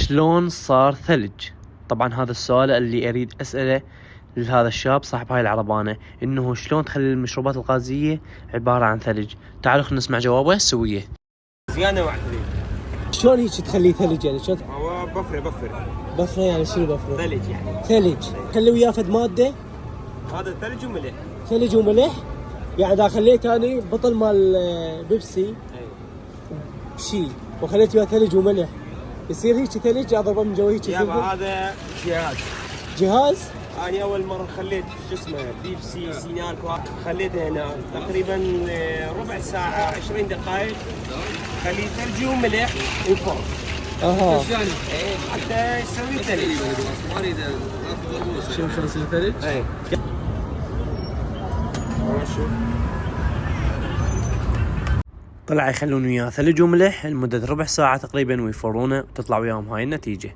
شلون صار ثلج؟ طبعا هذا السؤال اللي اريد اسأله لهذا الشاب صاحب هاي العربانة، انه شلون تخلي المشروبات الغازية عبارة عن ثلج. تعالوا خلينا نسمع جوابه سوية. زيادة واحدة. شلون هيك تخليه ثلج يعني؟ شلون؟ هو بفرة يعني شنو بفرة؟ ثلج يعني. ثلج. خلي وياه فد مادة. هذا ثلج وملح. ثلج وملح. يعني اذا خليت اني بطل مال بيبسي شيء وخليت وياه ثلج وملح يصير هيك ثلج اضربه من جوا هيك يصير. يابا هذا جهاز. أنا أول مرة خليت شو اسمه بيبسي سينالكو، خليته هنا تقريبا ربع ساعة 20 دقائق، خليه ثلج وملح وفرن. حتى يسوي ثلج. ما اريد شوف شلون يصير ثلج؟ اي طلع يخلون وياه ثلج وملح لمدة ربع ساعة تقريبا ويفرونه وتطلع وياهم هاي النتيجة.